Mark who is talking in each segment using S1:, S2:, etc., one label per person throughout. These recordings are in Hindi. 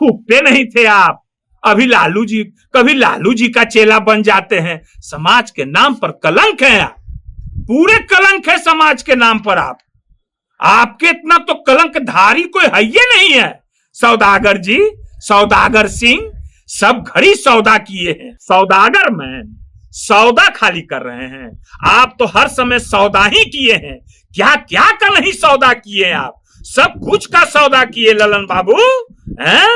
S1: फूकते नहीं थे आप। अभी कभी लालू जी का चेला बन जाते हैं। समाज के नाम पर कलंक है आप, पूरे कलंक है समाज के नाम पर आप। आपके इतना तो कलंकधारी कोई है ही नहीं है। सौदागर जी, सौदागर सिंह सब घड़ी सौदा किए हैं। सौदागर मैन सौदा खाली कर रहे हैं। आप तो हर समय सौदा ही किए हैं। क्या क्या का नहीं सौदा किए आप, सब कुछ का सौदा किए ललन बाबू हैं।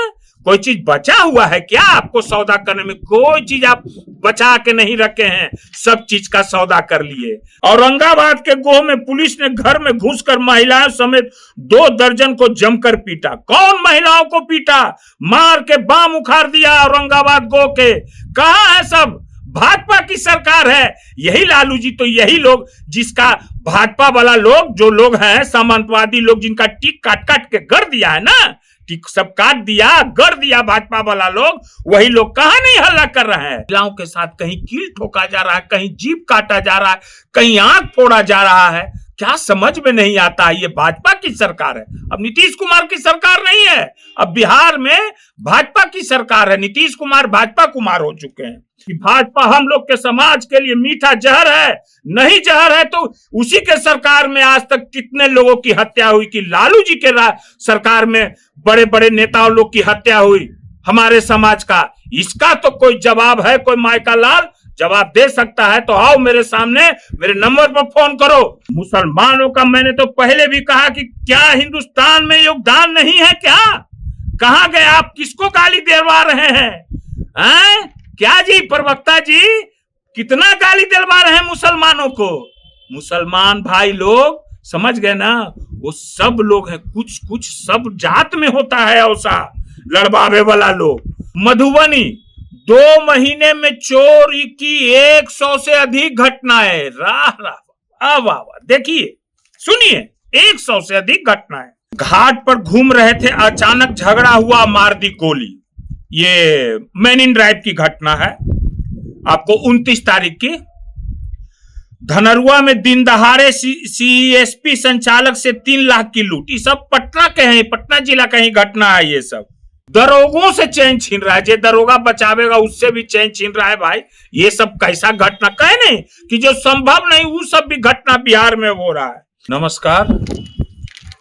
S1: कोई चीज बचा हुआ है क्या आपको सौदा करने में? कोई चीज आप बचा के नहीं रखे हैं, सब चीज का सौदा कर लिए। औरंगाबाद के गोह में पुलिस ने घर में घुसकर महिलाओं समेत 2 दर्जन को जमकर पीटा। कौन महिलाओं को पीटा? मार के बाम उखाड़ दिया औरंगाबाद गोह के। कहां है सब? भाजपा की सरकार है। यही लालू जी तो यही लोग जिसका भाजपा वाला लोग जो लोग हैं सामंतवादी लोग जिनका टिक काट काट के गढ़ दिया है ना, टिक सब काट दिया गढ़ दिया भाजपा वाला लोग, वही लोग कहां नहीं हल्ला कर रहे हैं। महिलाओं के साथ कहीं कील ठोका जा रहा है, कहीं जीभ काटा जा रहा है, कहीं आंख फोड़ा जा रहा है। क्या समझ में नहीं आता? ये भाजपा की सरकार है, अब नीतीश कुमार की सरकार नहीं है। अब बिहार में भाजपा की सरकार है। नीतीश कुमार भाजपा कुमार हो चुके हैं। कि भाजपा हम लोग के समाज के लिए मीठा जहर है, नहीं जहर है तो उसी के सरकार में आज तक कितने लोगों की हत्या हुई। कि लालू जी के सरकार में बड़े बड़े नेताओं लोग की हत्या हुई हमारे समाज का। इसका तो कोई जवाब है? कोई मायका लाल जवाब दे सकता है तो आओ मेरे सामने, मेरे नंबर पर फोन करो। मुसलमानों का मैंने तो पहले भी कहा कि क्या हिंदुस्तान में योगदान नहीं है क्या? कहां गए आप? किसको गाली दिलवा रहे हैं? क्या जी प्रवक्ता जी, कितना गाली दिलवा रहे हैं मुसलमानों को? मुसलमान भाई लोग समझ गए ना, वो सब लोग हैं, कुछ कुछ सब जात में होता है ऐसा लड़वावे वाला लोग। मधुबनी 2 महीने में चोरी की 100 से अधिक घटनाएं। राह वाह वाह, देखिए सुनिए, 100 से अधिक घटनाएं। घाट पर घूम रहे थे, अचानक झगड़ा हुआ, मार दी गोली। ये मैन इन ड्राइव की घटना है, आपको 29 तारीख की। धनरुआ में दिन दहाड़े सीएसपी संचालक से 3 लाख की लूट। ये सब पटना के हैं, पटना जिला का ही घटना है। ये सब दरोगों से चैन छीन रहा है, जो दरोगा बचावेगा उससे भी चैन छीन रहा है भाई। ये सब कैसा घटना कहे नहीं कि जो संभव नहीं वो सब भी घटना बिहार में हो रहा है। नमस्कार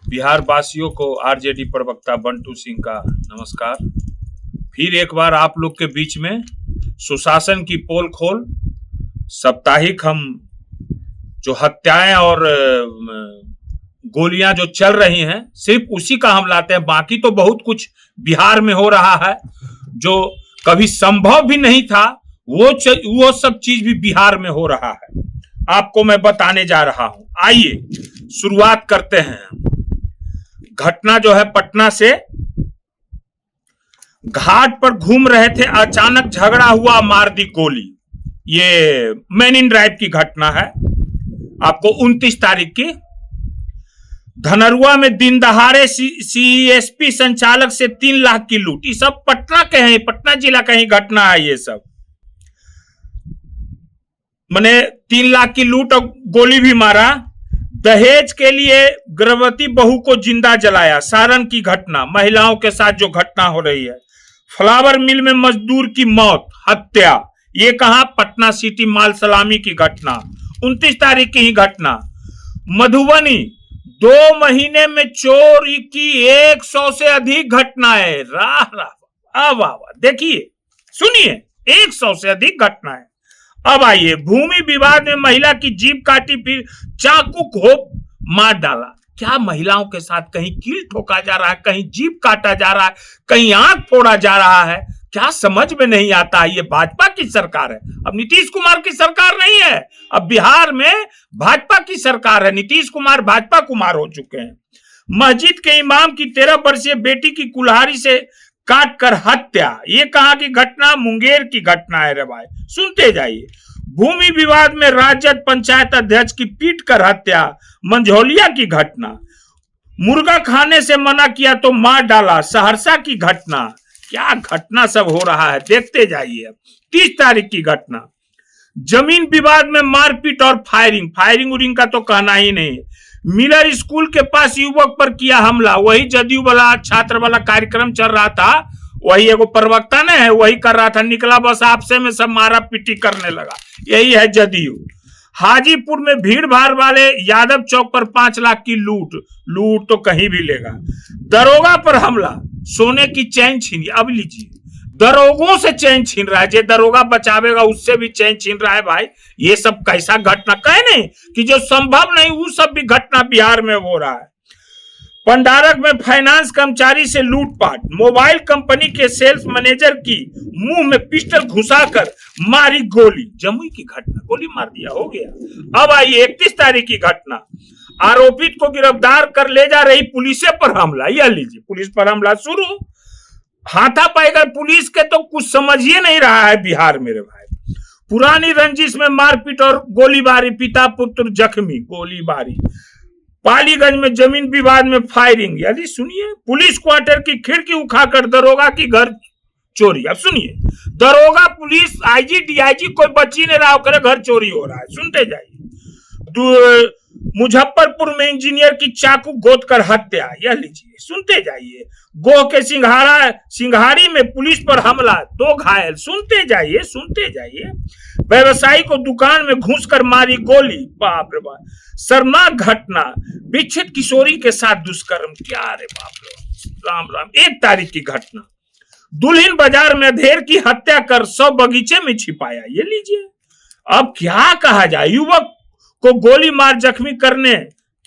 S1: बिहार वासियों को, आरजेडी प्रवक्ता बंटू सिंह का नमस्कार। फिर एक बार आप लोग के बीच में सुशासन की पोल खोल साप्ताहिक हम जो हत्याएं और गोलियां जो चल रही हैं सिर्फ उसी का हम लाते हैं। बाकी तो बहुत कुछ बिहार में हो रहा है जो कभी संभव भी नहीं था, वो सब चीज भी बिहार में हो रहा है, आपको मैं बताने जा रहा हूं। आइए शुरुआत करते हैं। घटना जो है पटना से, घाट पर घूम रहे थे, अचानक झगड़ा हुआ, मार दी गोली। ये मैन इन ड्राइव की घटना है, आपको 29 तारीख की। धनरुआ में दिन दहाड़े सीएसपी संचालक से 3 लाख की लूट। ये सब पटना के हैं, पटना जिला का ही घटना है। ये सब मैंने 3 लाख की लूट और गोली भी मारा। दहेज के लिए गर्भवती बहू को जिंदा जलाया, सारण की घटना। महिलाओं के साथ जो घटना हो रही है। फ्लावर मिल में मजदूर की मौत, हत्या। ये कहां? पटना सिटी माल सलामी की घटना, 29 तारीख की ही घटना। मधुबनी 2 महीने में चोरी की 100 से अधिक घटनाएं। राह वाह, देखिए सुनिए, 100 से अधिक घटनाएं। अब आइए, भूमि विवाद में महिला की जीभ काटी, फिर चाकू घोंप मार डाला। क्या महिलाओं के साथ कहीं कील ठोका जा रहा है, कहीं जीभ काटा जा रहा है, कहीं आंख फोड़ा जा रहा है? क्या समझ में नहीं आता? ये भाजपा की सरकार है, अब नीतीश कुमार की सरकार नहीं है। अब बिहार में भाजपा की सरकार है, नीतीश कुमार भाजपा कुमार हो चुके हैं। मस्जिद के इमाम की 13 वर्षीय बेटी की कुल्हाड़ी से काट कर हत्या। ये कहां की घटना? मुंगेर की घटना है रे भाई, सुनते जाइए। भूमि विवाद में राजद पंचायत अध्यक्ष की पीट कर हत्या, मंझौलिया की घटना। मुर्गा खाने से मना किया तो मार डाला, सहरसा की घटना। क्या घटना सब हो रहा है, देखते जाइए। 30 तारीख की घटना, जमीन विवाद में मारपीट और फायरिंग उरिंग का तो कहना ही नहीं। मिलर स्कूल के पास युवक पर किया हमला, वही जदयू वाला छात्र वाला कार्यक्रम चल रहा था, वही एगो प्रवक्ता ने है, वही कर रहा था, निकला बस आपसे में सब मारा पीटी करने लगा। यही है जदयू। हाजीपुर में भीड़ भाड़ वाले यादव चौक पर 5 लाख की लूट तो कहीं भी लेगा। दरोगा पर हमला, सोने की चैन छीनी। अब लीजिए, दरोगों से चैन छीन रहा है, जो दरोगा बचावेगा उससे भी चैन छीन रहा है। भाई ये सब कैसा घटना, कहे नहीं कि जो संभव नहीं वो सब भी घटना बिहार में हो रहा है। पंडारक में फाइनेंस कर्मचारी से लूटपाट, मोबाइल कंपनी के सेल्स मैनेजर की मुंह में पिस्टल घुसाकर मारी गोली। जमुई की घटना, गोली मार दिया, हो गया। अब आइए 31 तारीख की घटना, आरोपित को गिरफ्तार कर ले जा रही पुलिस पर हमला। यह लीजिए, पुलिस पर हमला शुरू। हाथापाई कर पुलिस के तो कुछ समझिए नहीं रहा है बिहार मेरे भाई। पुरानी रंजिश में मारपीट और गोलीबारी, पिता पुत्र जख्मी, गोलीबारी। पालीगंज में जमीन विवाद में फायरिंग। यानी सुनिए, पुलिस क्वार्टर की खिड़की उखाकर दरोगा की घर चोरी। अब सुनिए, दरोगा पुलिस आईजी डीआईजी कोई बची नहीं रहा, करे घर चोरी हो रहा है। सुनते जाइए। मुजफ्फरपुर में इंजीनियर की चाकू गोद कर हत्या। यह लीजिए, सुनते जाइए। गोह के सिंघाड़ी में पुलिस पर हमला, 2 घायल। सुनते जाइए, सुनते जाइए। व्यवसायी को दुकान में घुसकर मारी गोली। बाप रे बाप, शर्मनाक घटना, विक्षित किशोरी के साथ दुष्कर्म। क्या रे बाप रे, राम राम। 1 तारीख की घटना, दुल्हिन बाजार में अधेड़ की हत्या कर 100 बगीचे में छिपाया। ये लीजिए, अब क्या कहा जाए, युवक को गोली मार जख्मी करने,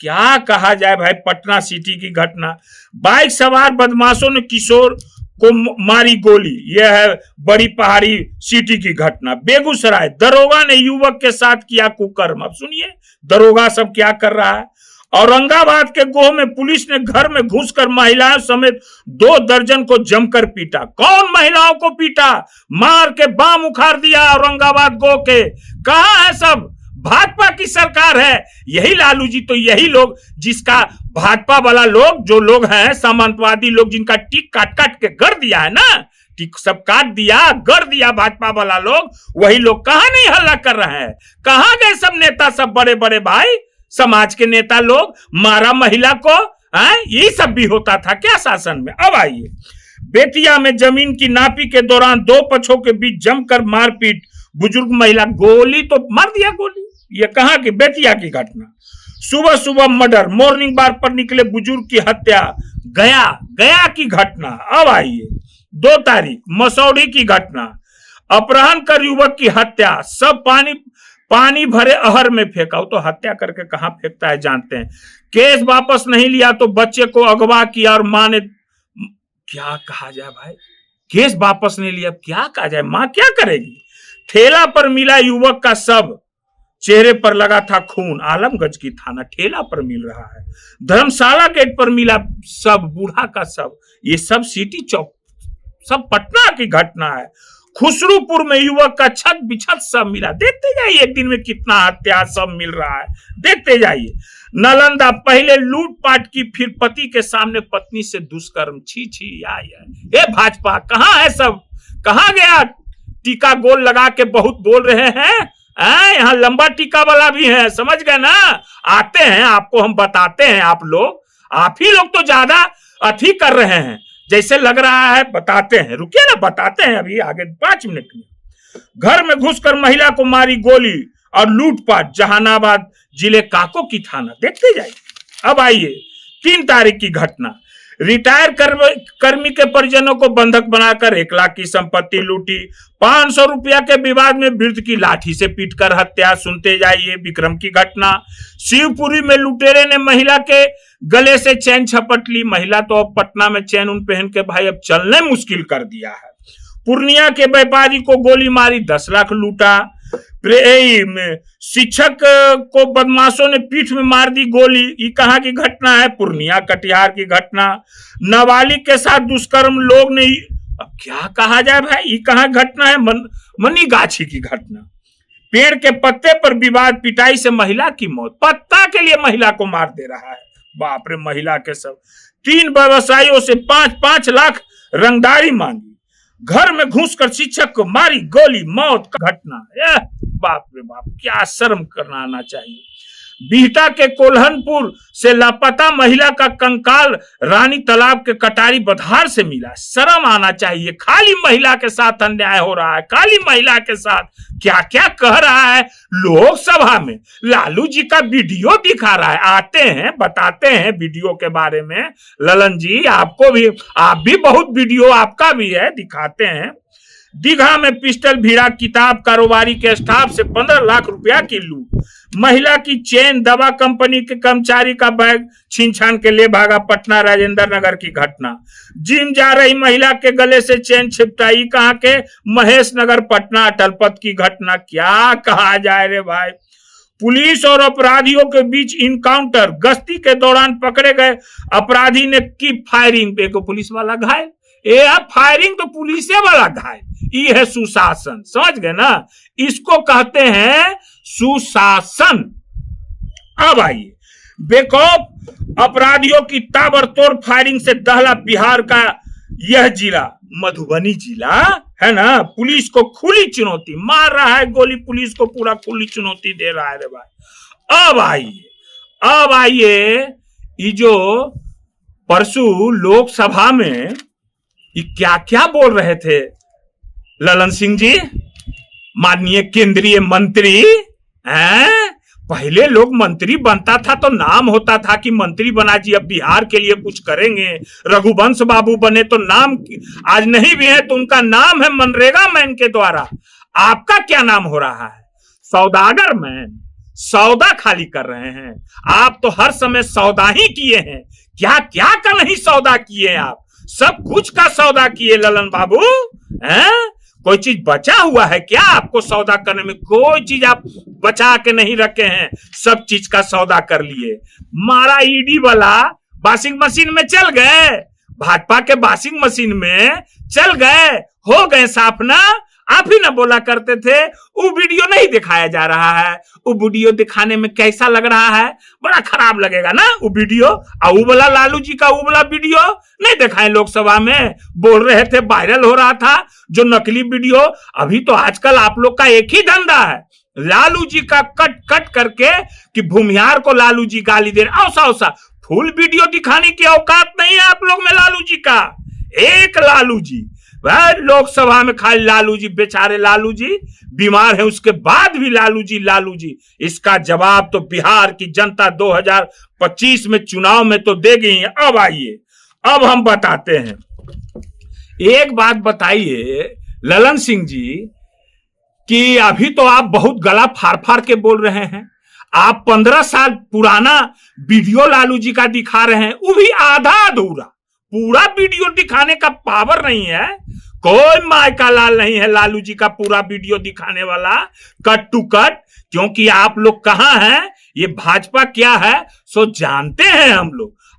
S1: क्या कहा जाए भाई। पटना सिटी की घटना, बाइक सवार बदमाशों ने किशोर को मारी गोली। यह है बड़ी पहाड़ी सिटी की घटना। बेगूसराय, दरोगा ने युवक के साथ किया कुकर्म। अब सुनिए दरोगा सब क्या कर रहा है। औरंगाबाद के गोह में पुलिस ने घर में घुसकर महिलाओं समेत 2 दर्जन को जमकर पीटा। कौन महिलाओं को पीटा? मार के बाम उखाड़ दिया औरंगाबाद गोह के। कहां है सब? भाजपा की सरकार है। यही लालू जी, तो यही लोग जिसका भाजपा वाला लोग, जो लोग हैं सामंतवादी लोग, जिनका टिक काट काट के गढ़ दिया है ना, टिक सब काट दिया, गढ़ दिया भाजपा वाला लोग, वही लोग कहां नहीं हल्ला कर रहे हैं? कहां गए सब नेता, सब बड़े बड़े भाई समाज के नेता लोग? मारा महिला को, यही सब भी होता था क्या शासन में? अब आइए, बेतिया में जमीन की नापी के दौरान 2 पक्षों के बीच जमकर मारपीट, बुजुर्ग महिला गोली तो मार दिया गोली। ये कहां की? बेतिया की घटना। सुबह सुबह मर्डर, मॉर्निंग बार पर निकले बुजुर्ग की हत्या। गया की घटना। अब आइए 2 तारीख, मसौढ़ी की घटना, अपहरण कर युवक की हत्या, सब पानी भरे अहर में फेंका। वो तो हत्या करके कहां फेंकता है जानते हैं। केस वापस नहीं लिया तो बच्चे को अगवा किया और मां ने, क्या कहा जाए भाई, केस वापस नहीं लिया, क्या कहा जाए, मां क्या करेगी? ठेला पर मिला युवक का शव, चेहरे पर लगा था खून। आलमगंज की थाना, ठेला पर मिल रहा है। धर्मशाला गेट पर मिला शव, बूढ़ा का शव। ये सब सिटी चौक, सब पटना की घटना है। खुसरूपुर में युवक का छत बिछत सब मिला। देखते जाइए एक दिन में कितना हत्या सब मिल रहा है, देखते जाइए। नालंदा, पहले लूटपाट की, फिर पति के सामने पत्नी से दुष्कर्म। छी ये भाजपा कहां है सब? कहां गया? टीका गोल लगा के बहुत बोल रहे हैं, यहाँ लंबा टीका वाला भी है, समझ गए ना? आते हैं, आपको हम बताते हैं। आप ही लोग तो ज्यादा अथी कर रहे हैं, जैसे लग रहा है। बताते हैं, रुकिए ना, बताते हैं अभी आगे 5 मिनट में। घर में घुसकर महिला को मारी गोली और लूटपाट, जहानाबाद जिले काको की थाना। देखते जाइए। अब आइए 3 तारीख की घटना, रिटायर कर्मी के परिजनों को बंधक बनाकर 1 लाख की संपत्ति लूटी। 500 रुपया के विवाद में वृद्ध की लाठी से पीटकर हत्या। सुनते जाइए। विक्रम की घटना, शिवपुरी में लुटेरे ने महिला के गले से चैन छपट ली। महिला तो अब पटना में चैन उन पहन के भाई अब चलने मुश्किल कर दिया है। पूर्णिया के व्यापारी को गोली मारी, 10 लाख लूटा। शिक्षक को बदमाशों ने पीठ में मार दी गोली। ये कहां की घटना है? पूर्णिया कटिहार की घटना। नाबालिग के साथ दुष्कर्म, लोग ने, अब क्या कहा जाए भाई, ये कहां घटना है? मनीगाछी की घटना। पेड़ के पत्ते पर विवाद, पिटाई से महिला की मौत। पत्ता के लिए महिला को मार दे रहा है। बाप रे, महिला के सब। 3 व्यवसायियों से 5-5 लाख रंगदारी मांगी। घर में घुसकर शिक्षक को मारी गोली, मौत का घटना। बाप रे बाप, क्या शर्म करना आना चाहिए। बिहटा के कोल्हनपुर से लापता महिला का कंकाल रानी तालाब के कटारी बधार से मिला। शर्म आना चाहिए, खाली महिला के साथ अन्याय हो रहा है, खाली महिला के साथ क्या क्या कह रहा है। लोकसभा में लालू जी का वीडियो दिखा रहा है, आते हैं बताते हैं वीडियो के बारे में। ललन जी आपको भी, आप भी बहुत वीडियो आपका भी है, दिखाते हैं। दीघा में पिस्टल भिड़ा किताब कारोबारी के स्टाफ से 15 लाख रुपया की लूट। महिला की चेन, दवा कंपनी के कर्मचारी का बैग छीन छान के ले भागा। पटना राजेंद्र नगर की घटना। जिम जा रही महिला के गले से चेन छिपटाई। कहां के? महेश नगर पटना। अटलपथ की घटना। क्या कहा जाए रे भाई। पुलिस और अपराधियों के बीच इनकाउंटर। गश्ती के दौरान पकड़े गए अपराधी ने की फायरिंग। एक पुलिस वाला घायल। फायरिंग तो पुलिस वाला घायल। ये है सुशासन, समझ गए ना, इसको कहते हैं सुशासन। अब आइए, बेखौफ अपराधियों की ताबड़तोड़ फायरिंग से दहला बिहार का यह जिला, मधुबनी जिला है ना। पुलिस को खुली चुनौती, मार रहा है गोली, पुलिस को पूरा खुली चुनौती दे रहा है रे भाई। अब आइए, ये जो परसों लोकसभा में ये क्या क्या बोल रहे थे ललन सिंह जी, माननीय केंद्रीय मंत्री हैं। पहले लोग मंत्री बनता था तो नाम होता था कि मंत्री बना जी, अब बिहार के लिए कुछ करेंगे। रघुवंश बाबू बने तो नाम, आज नहीं भी है तो उनका नाम है मनरेगा मैन के द्वारा। आपका क्या नाम हो रहा है? सौदागर मैन। सौदा खाली कर रहे हैं आप तो, हर समय सौदा ही किए हैं। क्या क्या का नहीं सौदा किए आप, सब कुछ का सौदा किए ललन बाबू हैं। कोई चीज बचा हुआ है क्या आपको सौदा करने में? कोई चीज आप बचा के नहीं रखे हैं, सब चीज का सौदा कर लिए। मारा ईडी वाला वॉशिंग मशीन में चल गए, भाजपा के वॉशिंग मशीन में चल गए, हो गए साफ ना। आप ही ना बोला करते थे वो वीडियो नहीं दिखाया जा रहा है। वो वीडियो दिखाने में कैसा लग रहा है? बड़ा खराब लगेगा ना वो वीडियो। वो वाला लालू जी का वो वाला वीडियो नहीं दिखाए लोकसभा में, बोल रहे थे वायरल हो रहा था जो नकली वीडियो। अभी तो आजकल आप लोग का एक ही धंधा है, लालू जी का कट कट करके कि भूमिहार को लालू जी गाली दे रहे। औसा फुल वीडियो दिखाने की औकात नहीं है आप लोग में लालू जी का। एक लालू जी वह लोकसभा में खाली लालू जी, बेचारे लालू जी बीमार है, उसके बाद भी लालू जी। इसका जवाब तो बिहार की जनता 2025 में चुनाव में तो देगी ही। अब आइए, अब हम बताते हैं। एक बात बताइए ललन सिंह जी कि अभी तो आप बहुत गला फाड़ फाड़ के बोल रहे हैं। आप 15 साल पुराना वीडियो लालू जी का दिखा रहे हैं, वो भी आधा अधूरा। पूरा वीडियो दिखाने का पावर नहीं है, कोई मायका लाल नहीं है लालू जी का पूरा वीडियो दिखाने वाला कट टू कट। क्योंकि आप लोग कहां हैं, ये भाजपा क्या है सो जानते हैं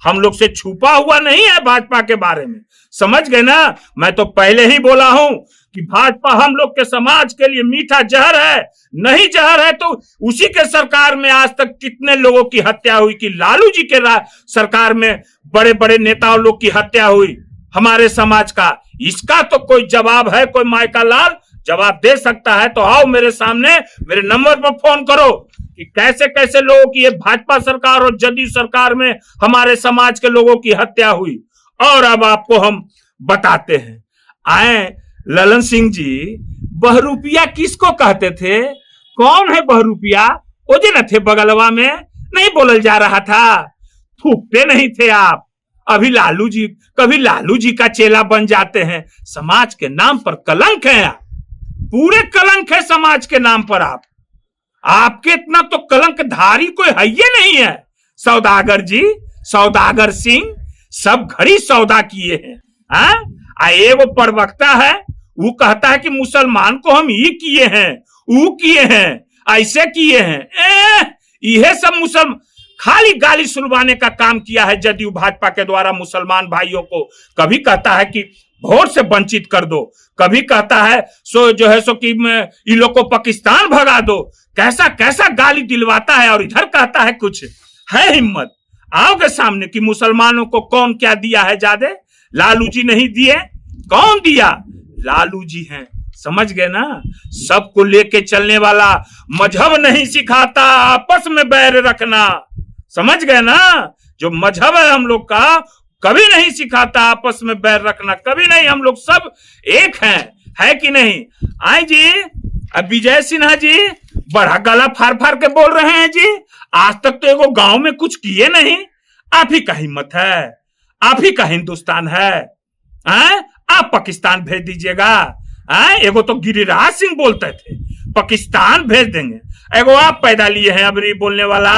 S1: हम लोग से छुपा हुआ नहीं है भाजपा के बारे में, समझ गए ना। मैं तो पहले ही बोला हूं कि भाजपा हम लोग के समाज के लिए मीठा जहर है। नहीं जहर है तो उसी के सरकार में आज तक कितने लोगों की हत्या हुई, कि लालू जी के सरकार में बड़े बड़े नेताओं लोग की हत्या हुई हमारे समाज का। इसका तो कोई जवाब है, कोई मायका लाल जवाब दे सकता है तो आओ मेरे सामने, मेरे नंबर पर फोन करो कि कैसे कैसे लोगों की ये भाजपा सरकार और जदयू सरकार में हमारे समाज के लोगों की हत्या हुई। और अब आपको हम बताते हैं। आए ललन सिंह जी, बहरूपिया किसको कहते थे? कौन है बहरूपिया? वो जो न थे बगलवा में, नहीं बोलल जा रहा था, थूकते नहीं थे आप। अभी लालू जी, कभी लालू जी का चेला बन जाते हैं। समाज के नाम पर कलंक है आप, पूरे कलंक है समाज के नाम पर। आपके इतना तो कलंकधारी कोई है ही नहीं है। सौदागर जी, सौदागर सिंह सब घड़ी सौदा किए हैं। एगो प्रवक्ता है, वो कहता है कि मुसलमान को हम ये किए हैं, वो किए हैं, ऐसे किए हैं। यह सब मुसलमान खाली गाली सुलवाने का काम किया है जदयू भाजपा के द्वारा मुसलमान भाइयों को। कभी कहता है कि वोट से वंचित कर दो, कभी कहता है सो जो है सो कि इन लोग को पाकिस्तान भगा दो। कैसा कैसा गाली दिलवाता है। और इधर कहता है कुछ है हिम्मत, आओगे सामने कि मुसलमानों को कौन क्या दिया है ज्यादा? लालू जी नहीं दिए, कौन दिया? लालू जी हैं। समझ गए ना। सबको लेके चलने वाला मजहब नहीं सिखाता आपस में बैर रखना, समझ गए ना। जो मजहब है हम लोग का कभी नहीं सिखाता आपस में बैर रखना, कभी नहीं। हम लोग सब एक हैं, है कि नहीं। आए जी, अब विजय सिन्हा जी बड़ा गला फाड़ फाड़ के बोल रहे हैं जी। आज तक तो एगो गांव में कुछ किए नहीं। आप ही का हिम्मत है, आप ही का हिंदुस्तान है। आप पाकिस्तान भेज दीजिएगा। एगो तो गिरिराज सिंह बोलते थे पाकिस्तान भेज देंगे, एगो आप पैदा लिए हैं अबरी बोलने वाला।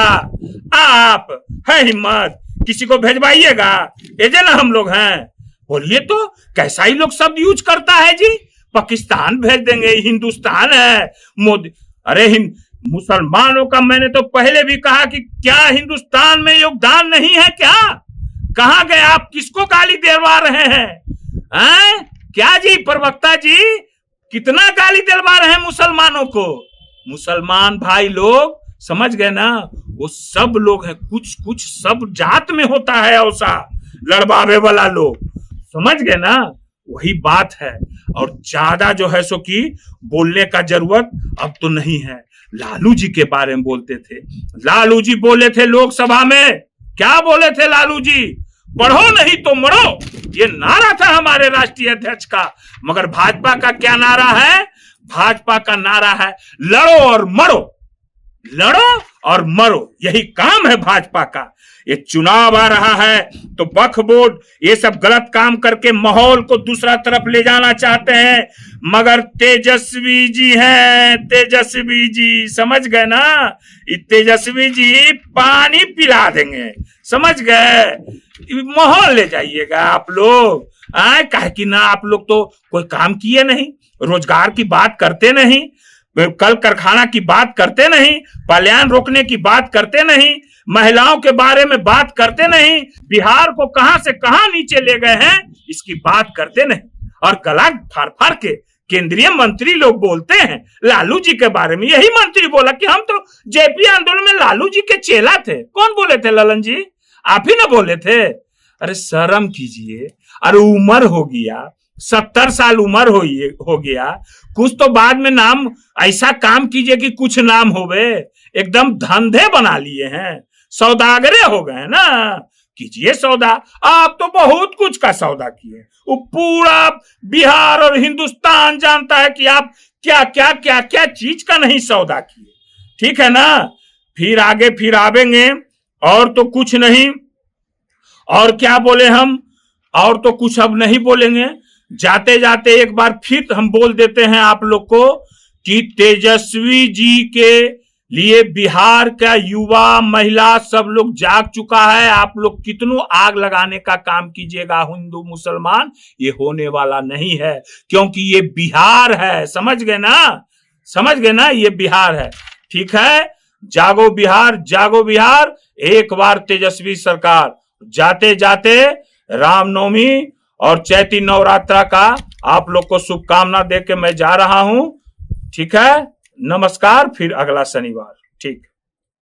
S1: आप है हिम्मत, किसी को भेजवाइएगा। ये ना हम लोग हैं, बोलिए तो कैसा ही लोग शब्द यूज करता है जी। पाकिस्तान भेज देंगे, हिंदुस्तान है मोदी। अरे मुसलमानों का मैंने तो पहले भी कहा कि क्या हिंदुस्तान में योगदान नहीं है क्या। कहां गए आप, किसको गाली दिलवा रहे हैं? क्या जी प्रवक्ता जी, कितना गाली दिलवा रहे हैं मुसलमानों को। मुसलमान भाई लोग समझ गए ना, वो सब लोग हैं, कुछ कुछ सब जात में होता है ऐसा लड़वावे वाला लोग, समझ गए ना। वही बात है। और ज्यादा जो है सो कि बोलने का जरूरत अब तो नहीं है। लालू जी के बारे में बोलते थे, लालू जी बोले थे लोकसभा में, क्या बोले थे लालू जी, पढ़ो नहीं तो मरो, ये नारा था हमारे राष्ट्रीय अध्यक्ष का। मगर भाजपा का क्या नारा है? भाजपा का नारा है लड़ो और मरो, लड़ो और मरो, यही काम है भाजपा का। ये चुनाव आ रहा है तो वक्फ बोर्ड ये सब गलत काम करके माहौल को दूसरा तरफ ले जाना चाहते हैं। मगर तेजस्वी जी हैं, तेजस्वी जी, समझ गए ना। तेजस्वी जी पानी पिला देंगे, समझ गए। माहौल ले जाइएगा आप लोग। कहे कि ना आप लोग तो कोई काम किए नहीं, रोजगार की बात करते नहीं, कल कारखाना की बात करते नहीं, पलायन रोकने की बात करते नहीं, महिलाओं के बारे में बात करते नहीं, बिहार को कहां से कहां नीचे ले गए हैं इसकी बात करते नहीं। और गला फाड़ फाड़ के केंद्रीय मंत्री लोग बोलते हैं लालू जी के बारे में। यही मंत्री बोला कि हम तो जेपी आंदोलन में लालू जी के चेला थे। कौन बोले थे ललन जी? आप ही ना बोले थे। अरे शर्म कीजिए। अरे उम्र हो गया, 70 साल उम्र हो गया, कुछ तो बाद में नाम ऐसा काम कीजिए कि कुछ नाम होवे। एकदम धंधे बना लिए हैं, सौदागरे हो गए ना। कीजिए सौदा, आप तो बहुत कुछ का सौदा किए। वो पूरा बिहार और हिंदुस्तान जानता है कि आप क्या क्या क्या क्या चीज का नहीं सौदा किए, ठीक है ना। फिर आगे फिर आवेंगे, और तो कुछ नहीं। और क्या बोले हम, और तो कुछ अब नहीं बोलेंगे। जाते जाते एक बार फिर हम बोल देते हैं आप लोग को कि तेजस्वी जी के लिए बिहार का युवा महिला सब लोग जाग चुका है। आप लोग कितनों आग लगाने का काम कीजिएगा हिंदू मुसलमान, ये होने वाला नहीं है, क्योंकि ये बिहार है, समझ गए ना, समझ गए ना, ये बिहार है, ठीक है। जागो बिहार, जागो बिहार। एक बार तेजस्वी सरकार, जाते जाते रामनवमी और चैती नवरात्रा का आप लोग को शुभकामना देके मैं जा रहा हूं, ठीक है। नमस्कार, फिर अगला शनिवार, ठीक।